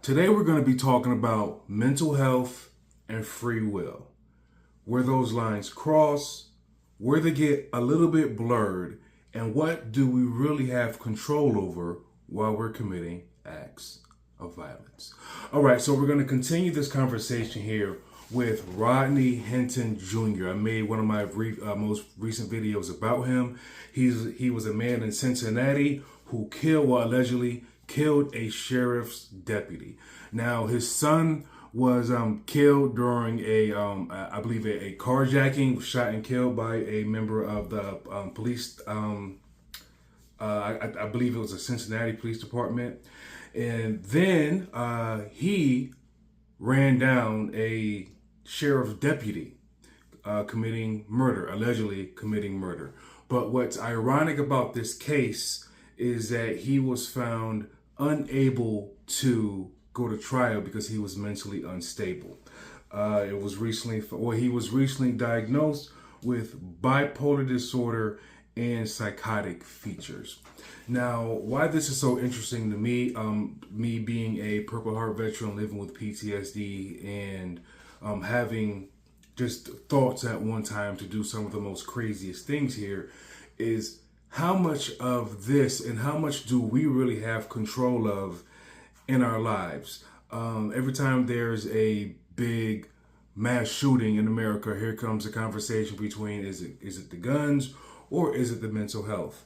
Today we're going to be talking about mental health and free will, where those lines cross, where they get a little bit blurred, and what do we really have control over while we're committing acts of violence. All right, so we're going to continue this conversation here with Rodney Hinton Jr. I made one of my most recent videos about him. He was a man in Cincinnati who allegedly killed a sheriff's deputy. Now, his son was killed during I believe a carjacking, shot and killed by a member of the police. I believe it was a Cincinnati Police Department. And then he ran down a sheriff's deputy allegedly committing murder. But what's ironic about this case is that he was found unable to go to trial because he was mentally unstable. He was recently diagnosed with bipolar disorder and psychotic features. Now, why this is so interesting to me, me being a Purple Heart veteran living with PTSD and having just thoughts at one time to do some of the most craziest things here, is how much of this and how much do we really have control of in our lives. Every time there's a big mass shooting in America, here comes a conversation between is it the guns or is it the mental health?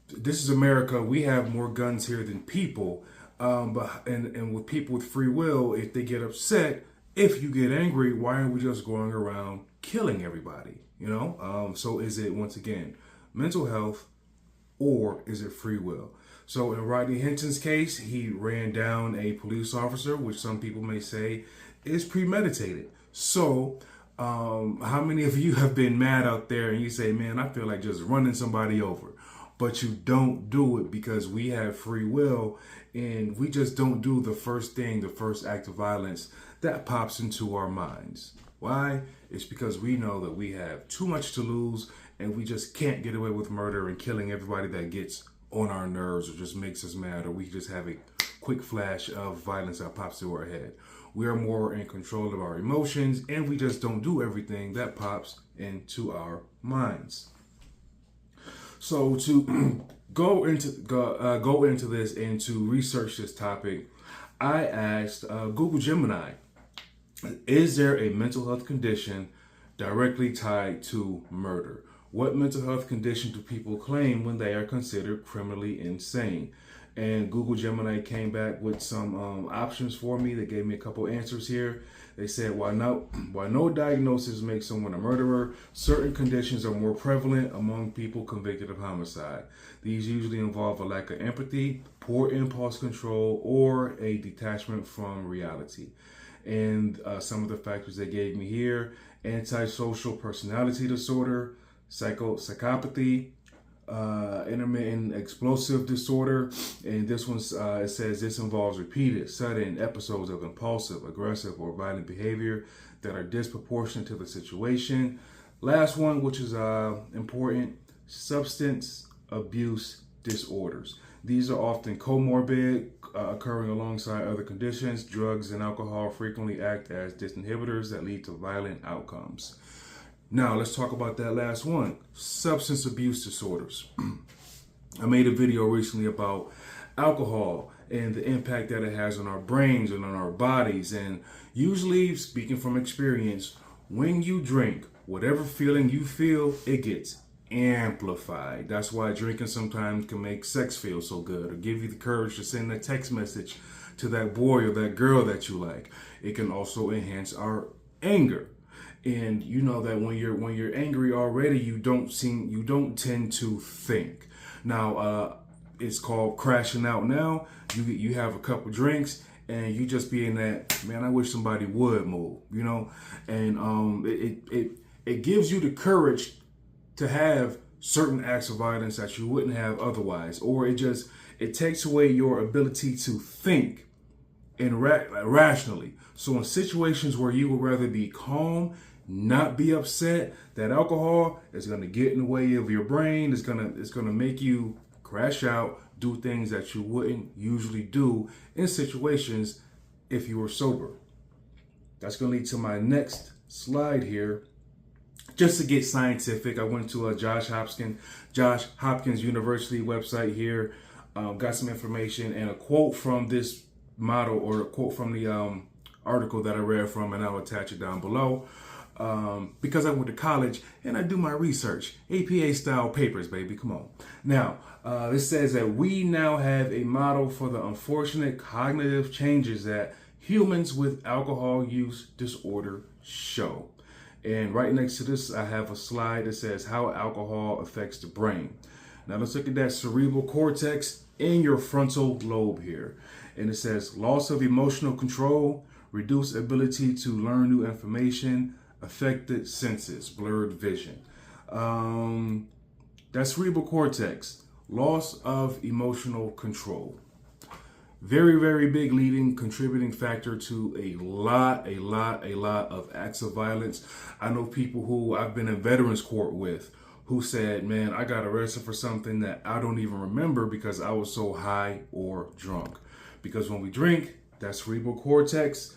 This is America. We have more guns here than people. But with people with free will, if they get upset, if you get angry, why aren't we just going around killing everybody? So is it, once again, mental health or is it free will? So in Rodney Hinton's case, he ran down a police officer, which some people may say is premeditated. So how many of you have been mad out there and you say, man, I feel like just running somebody over? But you don't do it because we have free will and we just don't do the first act of violence that pops into our minds. Why? It's because we know that we have too much to lose and we just can't get away with murder and killing everybody that gets on our nerves or just makes us mad, or we just have a quick flash of violence that pops through our head. We are more in control of our emotions and we just don't do everything that pops into our minds. So to go into this and to research this topic, I asked Google Gemini, is there a mental health condition directly tied to murder? What mental health condition do people claim when they are considered criminally insane? And Google Gemini came back with some options for me. They gave me a couple answers here. They said, while no diagnosis makes someone a murderer, certain conditions are more prevalent among people convicted of homicide. These usually involve a lack of empathy, poor impulse control, or a detachment from reality. And some of the factors they gave me here: antisocial personality disorder, psychopathy, intermittent explosive disorder, and this one it says this involves repeated, sudden episodes of impulsive, aggressive, or violent behavior that are disproportionate to the situation. Last one, which is important, substance abuse disorders. These are often comorbid, occurring alongside other conditions. Drugs and alcohol frequently act as disinhibitors that lead to violent outcomes. Now, let's talk about that last one, substance abuse disorders. I made a video recently about alcohol and the impact that it has on our brains and on our bodies. And usually, speaking from experience, when you drink, whatever feeling you feel, it gets amplified. That's why drinking sometimes can make sex feel so good or give you the courage to send a text message to that boy or that girl that you like. It can also enhance our anger. And you know that when you're angry already, you don't tend to think. Now, it's called crashing out. Now you have a couple drinks and you just be in that, man, I wish somebody would move, and it gives you the courage to have certain acts of violence that you wouldn't have otherwise, or it takes away your ability to think and rationally. So in situations where you would rather be calm, not be upset, that alcohol is going to get in the way of your brain. It's going to make you crash out, do things that you wouldn't usually do in situations if you were sober. That's going to lead to my next slide here. Just to get scientific, I went to a Johns Hopkins University website here, got some information and a quote from this model, or a quote from the article that I read from, and I'll attach it down below. Because I went to college and I do my research, APA style papers, baby, come on. Now, this says that we now have a model for the unfortunate cognitive changes that humans with alcohol use disorder show. And right next to this, I have a slide that says how alcohol affects the brain. Now let's look at that cerebral cortex in your frontal lobe here. And it says loss of emotional control, reduced ability to learn new information, affected senses, blurred vision. That's cerebral cortex, loss of emotional control. Very, very big leading contributing factor to a lot of acts of violence. I know people who I've been in veterans court with who said, man, I got arrested for something that I don't even remember because I was so high or drunk. Because when we drink, that cerebral cortex,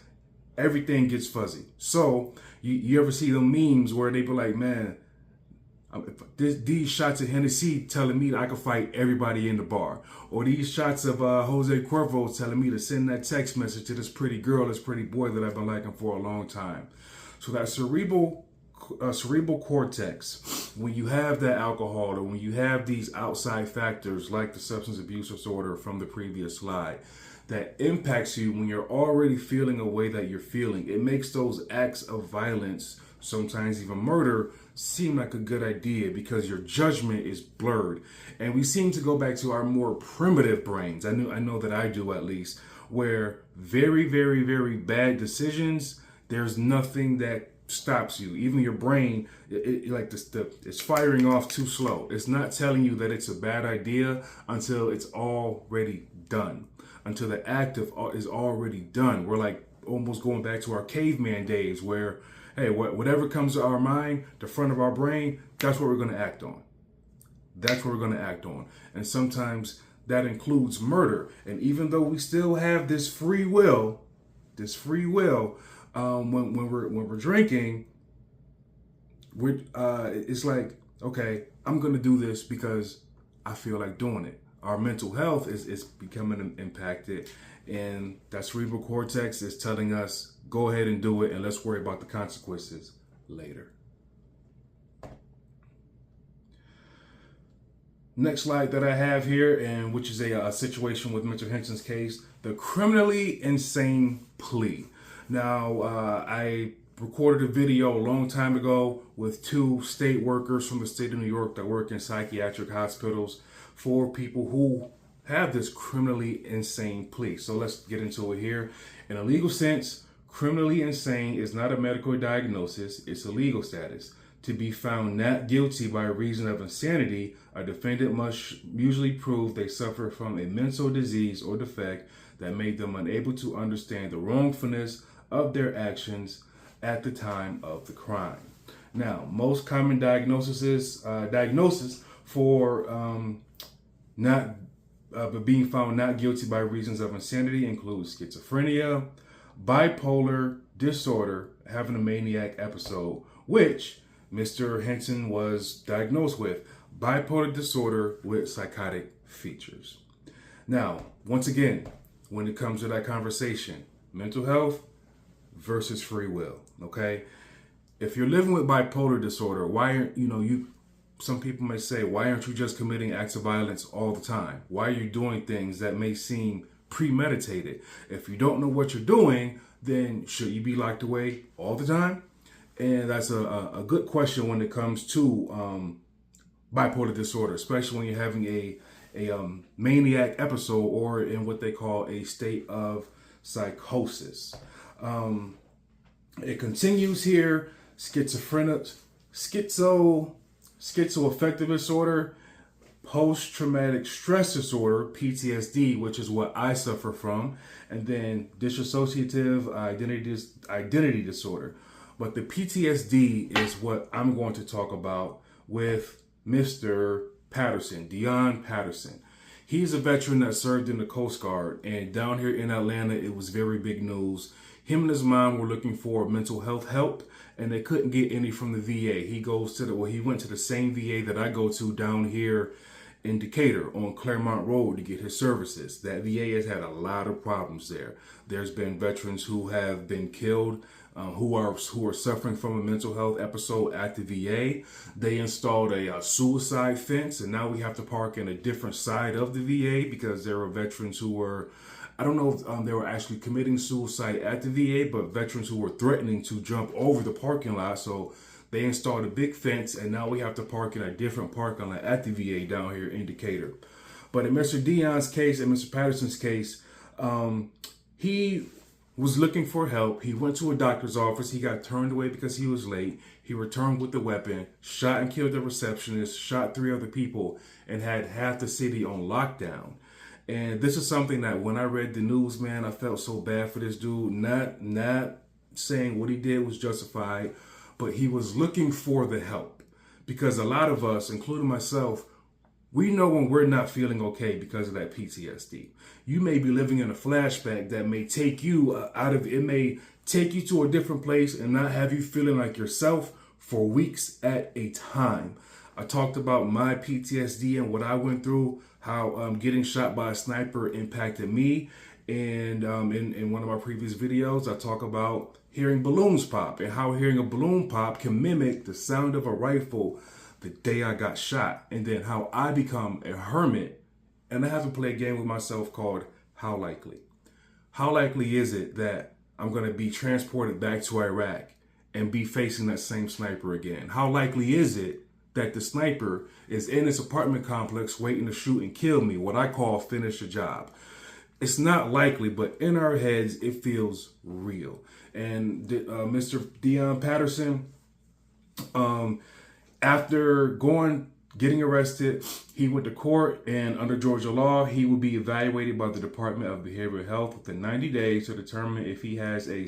everything gets fuzzy. So you ever see them memes where they be like, man, these shots of Hennessy telling me that I can fight everybody in the bar, or these shots of Jose Cuervo telling me to send that text message to this pretty girl, this pretty boy that I've been liking for a long time. So that cerebral cortex, when you have that alcohol, or when you have these outside factors like the substance abuse disorder from the previous slide, that impacts you when you're already feeling a way that you're feeling, it makes those acts of violence, sometimes even murder, seem like a good idea because your judgment is blurred. And we seem to go back to our more primitive brains. I know that I do, at least, where very, very, very bad decisions, there's nothing that stops you. Even your brain, it's firing off too slow. It's not telling you that it's a bad idea until it's already done, until the act is already done. We're like almost going back to our caveman days where, hey, whatever comes to our mind, the front of our brain, that's what we're going to act on. That's what we're going to act on. And sometimes that includes murder. And even though we still have this free will, when we're drinking, it's like, okay, I'm going to do this because I feel like doing it. Our mental health is becoming impacted, and that cerebral cortex is telling us, go ahead and do it, and let's worry about the consequences later. Next slide that I have here, and which is a situation with Mr. Hinton's case, the criminally insane plea. Now, I recorded a video a long time ago with 2 state workers from the state of New York that work in psychiatric hospitals for people who have this criminally insane plea. So let's get into it here. In a legal sense, criminally insane is not a medical diagnosis, it's a legal status. To be found not guilty by reason of insanity, a defendant must usually prove they suffer from a mental disease or defect that made them unable to understand the wrongfulness of their actions at the time of the crime. Now, most common diagnosis for being found not guilty by reasons of insanity includes schizophrenia, bipolar disorder, having a maniac episode, which Mr. Hinton was diagnosed with, bipolar disorder with psychotic features. Now, once again, when it comes to that conversation, mental health versus free will, okay? If you're living with bipolar disorder, why aren't, some people may say, why aren't you just committing acts of violence all the time? Why are you doing things that may seem premeditated? If you don't know what you're doing, then should you be locked away all the time? And that's a good question when it comes to bipolar disorder, especially when you're having a maniac episode or in what they call a state of psychosis. It continues here. Schizoaffective disorder, post-traumatic stress disorder, PTSD, which is what I suffer from, and then dissociative identity disorder. But the PTSD is what I'm going to talk about with Mr. Patterson, Duine Patterson. He's a veteran that served in the Coast Guard, and down here in Atlanta, it was very big news. Him and his mom were looking for mental health help, and they couldn't get any from the VA. He went to the same VA that I go to down here in Decatur on Claremont Road to get his services. That VA has had a lot of problems there. There's been veterans who have been killed, who are suffering from a mental health episode at the VA. They installed a suicide fence, and now we have to park in a different side of the VA because there are veterans who were, I don't know if they were actually committing suicide at the VA, but veterans who were threatening to jump over the parking lot. So they installed a big fence, and now we have to park in a different parking lot at the VA down here in Decatur. But in Mr. Dion's case and Mr. Patterson's case, he was looking for help. He went to a doctor's office. He got turned away because he was late. He returned with the weapon, shot and killed the receptionist, shot 3 other people, and had half the city on lockdown. And this is something that when I read the news, man, I felt so bad for this dude. Not saying what he did was justified, but he was looking for the help. Because a lot of us, including myself, we know when we're not feeling okay because of that PTSD. You may be living in a flashback that may take you it may take you to a different place and not have you feeling like yourself for weeks at a time. I talked about my PTSD and what I went through, how getting shot by a sniper impacted me. And in one of my previous videos, I talk about hearing balloons pop and how hearing a balloon pop can mimic the sound of a rifle the day I got shot, and then how I become a hermit. And I have to play a game with myself called How Likely? How likely is it that I'm going to be transported back to Iraq and be facing that same sniper again? How likely is it that the sniper is in this apartment complex waiting to shoot and kill me, what I call finish the job? It's not likely, but in our heads, it feels real. And Mr. Duine Patterson, after getting arrested, he went to court, and under Georgia law, he will be evaluated by the Department of Behavioral Health within 90 days to determine if he has a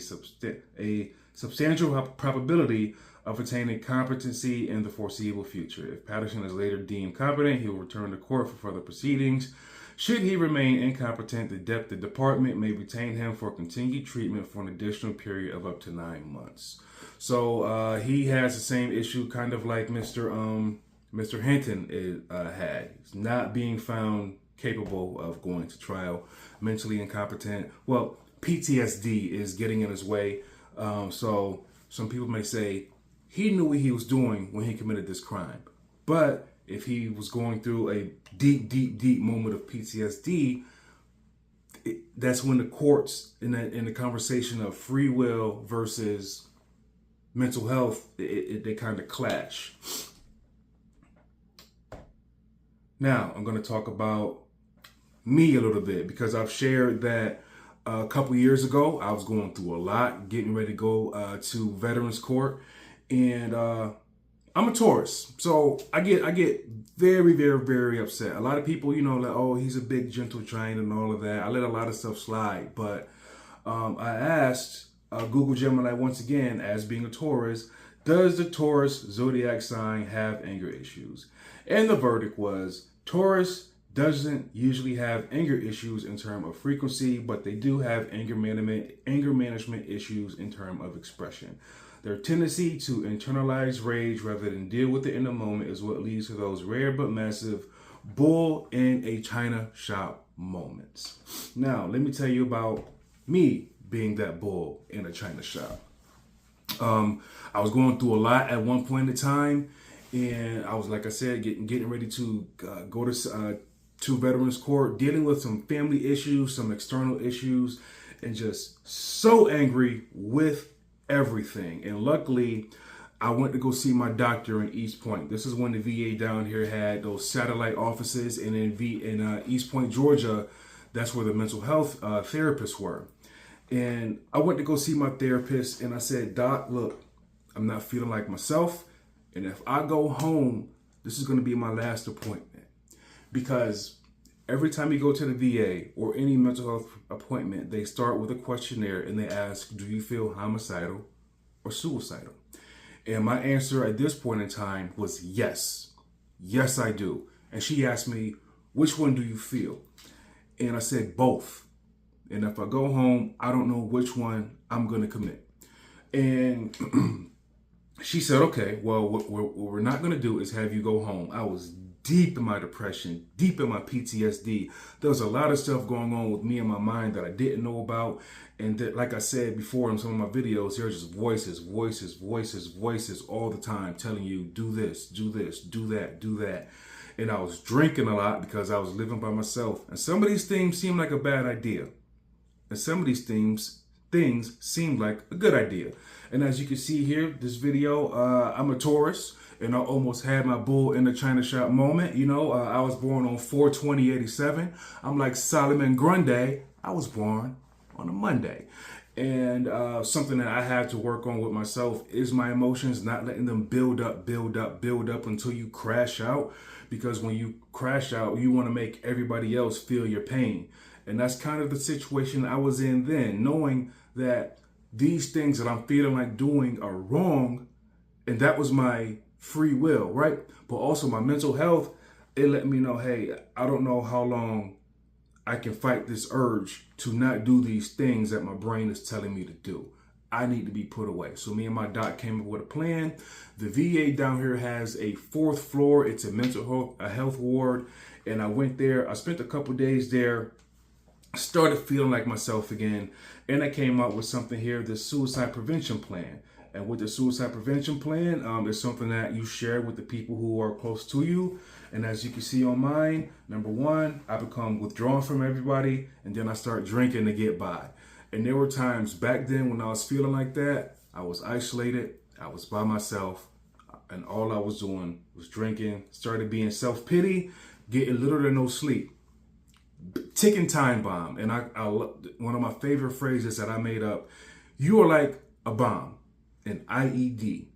substantial probability of attaining competency in the foreseeable future. If Patterson is later deemed competent, he will return to court for further proceedings. Should he remain incompetent, the department may retain him for continued treatment for an additional period of up to 9 months. So he has the same issue, kind of like Mr. Hinton had. He's not being found capable of going to trial, mentally incompetent. Well, PTSD is getting in his way. So some people may say he knew what he was doing when he committed this crime. But if he was going through a deep moment of PTSD, that's when the courts, in the conversation of free will versus mental health, they kind of clash. Now, I'm going to talk about me a little bit, because I've shared that a couple years ago, I was going through a lot, getting ready to go to Veterans Court, and I'm a Taurus, so I get very, very, very upset. A lot of people, like, oh, he's a big, gentle giant and all of that. I let a lot of stuff slide, but I asked Google Gemini once again, as being a Taurus, does the Taurus zodiac sign have anger issues? And the verdict was Taurus doesn't usually have anger issues in terms of frequency, but they do have anger management issues in terms of expression. Their tendency to internalize rage rather than deal with it in the moment is what leads to those rare but massive bull in a china shop moments. Now, let me tell you about me being that bull in a china shop. I was going through a lot at one point in time, and I was, like I said, getting ready to go to Veterans Court, dealing with some family issues, some external issues, and just so angry with everything. And luckily, I went to go see my doctor in East Point. This is when the VA down here had those satellite offices, and in East Point, Georgia, that's where the mental health therapists were. And I went to go see my therapist, and I said, Doc, look, I'm not feeling like myself, and if I go home, this is going to be my last appointment. Because every time you go to the VA or any mental health appointment, they start with a questionnaire, and they ask, do you feel homicidal or suicidal? And my answer at this point in time was yes. Yes, I do. And she asked me, Which one do you feel? And I said, both. And if I go home, I don't know which one I'm going to commit. And she said, okay, well, what we're not going to do is have you go home. I was deep in my depression, deep in my PTSD. There was a lot of stuff going on with me in my mind that I didn't know about. And that, like I said before in some of my videos, there's just voices all the time telling you, do this, do that, do that. And I was drinking a lot because I was living by myself. And some of these things seemed like a bad idea. And some of these things seemed like a good idea. And as you can see here, this video, I'm a Taurus, and I almost had my bull in the China shop moment. You know, I was born on 4/20/87. I'm like Solomon Grundy. I was born on a Monday. And something that I had to work on with myself is my emotions, not letting them build up until you crash out. Because when you crash out, you want to make everybody else feel your pain. And that's kind of the situation I was in then, knowing that these things that I'm feeling like doing are wrong. And that was my free will, right? But also my mental health, it let me know, hey, I don't know how long I can fight this urge to not do these things that my brain is telling me to do. I need to be put away. So me and my doc came up with a plan. The VA down here has a 4th floor. It's a mental health ward. And I went there. I spent a couple days there. Started feeling like myself again. And I came out with something here, the suicide prevention plan. And with the suicide prevention plan, it's something that you share with the people who are close to you. And as you can see on mine, number 1, I become withdrawn from everybody. And then I start drinking to get by. And there were times back then when I was feeling like that, I was isolated, I was by myself, and all I was doing was drinking, started being self-pity, getting little to no sleep. Ticking time bomb. And I one of my favorite phrases that I made up, you are like a bomb, an IED,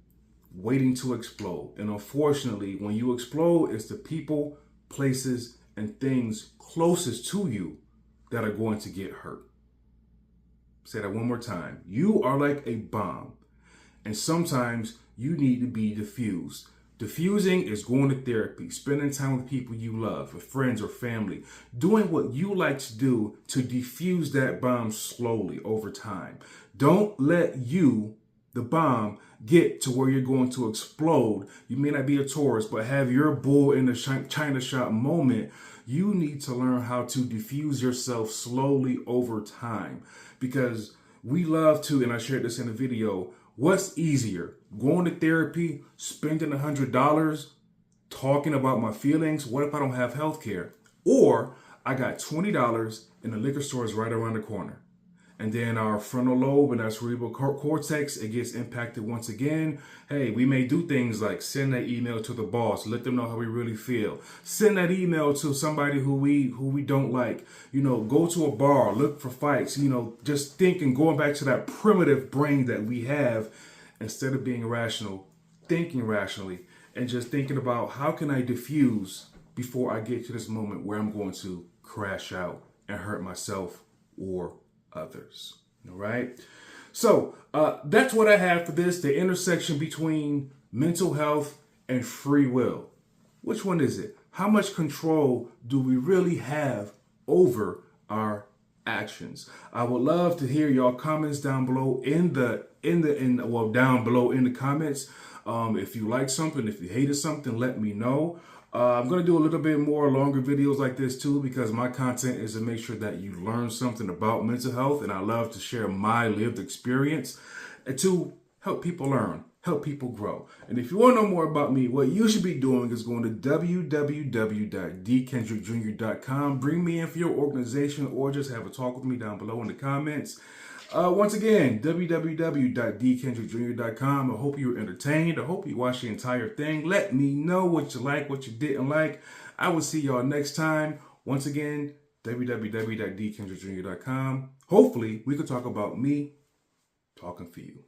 waiting to explode. And unfortunately, when you explode, it's the people, places, and things closest to you that are going to get hurt. Say that one more time. You are like a bomb, and sometimes you need to be diffused. Diffusing is going to therapy, spending time with people you love, with friends or family, doing what you like to do to diffuse that bomb slowly over time. Don't let you, the bomb, get to where you're going to explode. You may not be a Taurus, but have your bull in the China shop moment. You need to learn how to diffuse yourself slowly over time, because we love to, and I shared this in a video, what's easier? Going to therapy, spending $100, talking about my feelings? What if I don't have health care? Or I got $20 and the liquor store is right around the corner. And then our frontal lobe and our cerebral cortex, it gets impacted once again. Hey, we may do things like send that email to the boss, let them know how we really feel. Send that email to somebody who we don't like. You know, go to a bar, look for fights. You know, just thinking, going back to that primitive brain that we have, instead of being rational, thinking rationally, and just thinking about how can I diffuse before I get to this moment where I'm going to crash out and hurt myself or others. All right. So that's what I have for this, the intersection between mental health and free will. Which one is it? How much control do we really have over our actions? I would love to hear y'all comments down below down below in the comments. If you like something, if you hated something, let me know. I'm going to do a little bit more longer videos like this too, because my content is to make sure that you learn something about mental health, and I love to share my lived experience and to help people learn, help people grow. And if you want to know more about me, what you should be doing is going to www.dkendrickjr.com. Bring me in for your organization or just have a talk with me down below in the comments. Once again, www.dkendrickjr.com. I hope you were entertained. I hope you watched the entire thing. Let me know what you like, what you didn't like. I will see y'all next time. Once again, www.dkendrickjr.com. Hopefully, we could talk about me talking for you.